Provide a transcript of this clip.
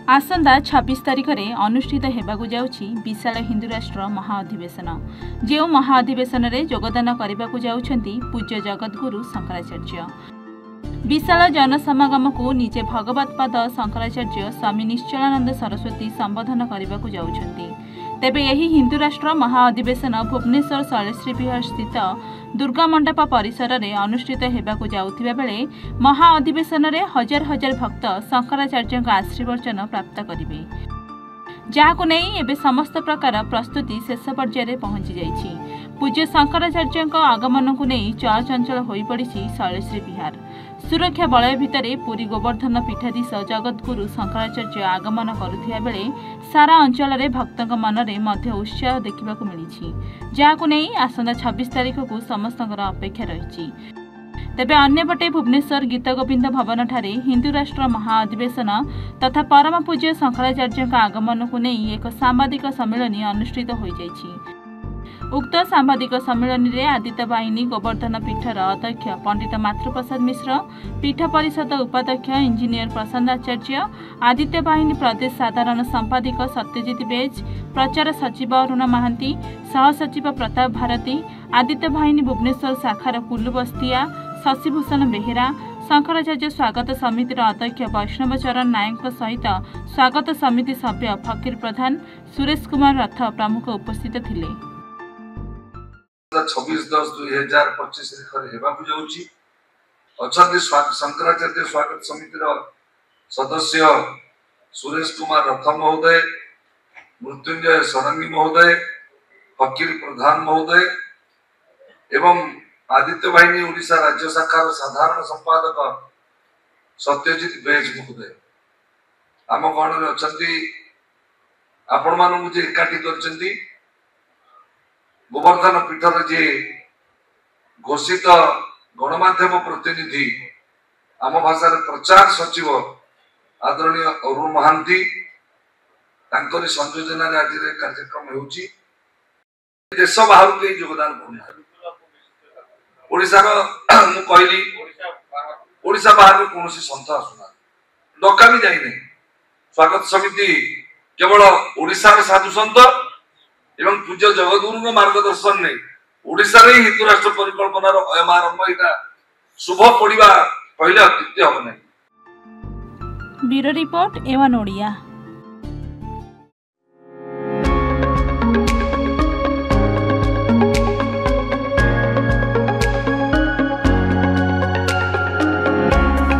आसंदा 26 तारिख में अनुष्ठित होगाकू जाउछि विशाल हिंदू राष्ट्र महाअधिवेशन। जो महाअधिवेशन में योगदान करने को जाउछंती पूज्य जगद्गुरु शंकराचार्य। विशाल जनसमागम को निजे भगवत्पाद शंकराचार्य स्वामी निश्चलानंद सरस्वती संबोधन करने को जाउछंती। तेबे यही हिंदू राष्ट्र महाअधिवेशन भुवनेश्वर शैलश्री विहार स्थित दुर्गा मंडप परिसर में अनुष्ठित होगाकू जाउथिबा बेले महाअधिवेशन में हजार हजार भक्त शंकराचार्य आशीर्वचन प्राप्त करेंगे, जहां नहीं एबे समस्त प्रकार प्रस्तुति शेष पर्यायर पहुंची जाइछि। पूज्य शंकराचार्य आगमन को नहीं चलचंचल हो पड़ी शैलश्री विहार। सुरक्षा बलय भितर पुरी गोवर्धन पीठाधीश जगद्गुरु शंकराचार्य आगमन करुथिबा बेले सारा अंचल में भक्तों मन में उत्साह देखा मिली, जहां नहीं आसंदा 26 तारिख को समस्त अपेक्षा रही। तेबे अन्यपटे भुवनेश्वर गीतगोविंद भवन ठारे हिंदू राष्ट्र महाअधिवेशन तथा परम पूज्य शंकराचार्य आगमन को नहीं एक सांबादिक सम्मेलन अनुष्ठित हो जाइछि। उक्त सांबादिक सम्मेलन में आदित्य बाहिनी गोवर्धन पीठर अध्यक्ष पंडित मातृप्रसाद मिश्र, पीठ परिषद उपाध्यक्ष इंजीनियर प्रशांत आचार्य, आदित्य बाहिनी प्रदेश साधारण संपादिक सत्यजित बेज, प्रचार सचिव अरुण महांती, सहसचिव प्रताप भारती, आदित्य बाहिनी भुवनेश्वर शाखार कुल्लू बस्तिया, शशिभूषण बेहेरा, शंकराचार्य स्वागत समितिर अध्यक्ष वैष्णव चरण नायक सहित स्वागत समिति सभ्य फकीर प्रधान, सुरेश कुमार रथ प्रमुख उपस्थित थिले। 26/10/2025 शंकराचार्य स्वागत समितिर सदस्य सुरेश कुमार रथ महोदय, मृत्युंजय सरंगी महोदय, फकीर प्रधान महोदय एवं आदित्य बाहिनी ओडिशा राज्य शाखार साधारण संपादक सत्यजित बेज महोदय आम गण में अच्छा आपण मानू एकाठी कर गोवर्धन पीठर जे घोषित गणमाध्यम प्रतिनिधि आम भाषा प्रचार सचिव आदरणीय अरुण महांती संयोजन आज कार्यक्रम होउची। देश बाहर के योगदान कहली ओडिशा बाहर कौन सन्थ आसुना डका भी जाई नहीं। स्वागत समिति केवल ओडिशा साधु सन्त एवं पूज्य जगद्गुरु मार्गदर्शन ने ओडिशा रे हिंदू राष्ट्र परिकल्पनार अयमारंभ एटा शुभ पड़िबा पहिले अत्युक्ति हो नहीं। ब्यूरो रिपोर्ट एवं ओडिया।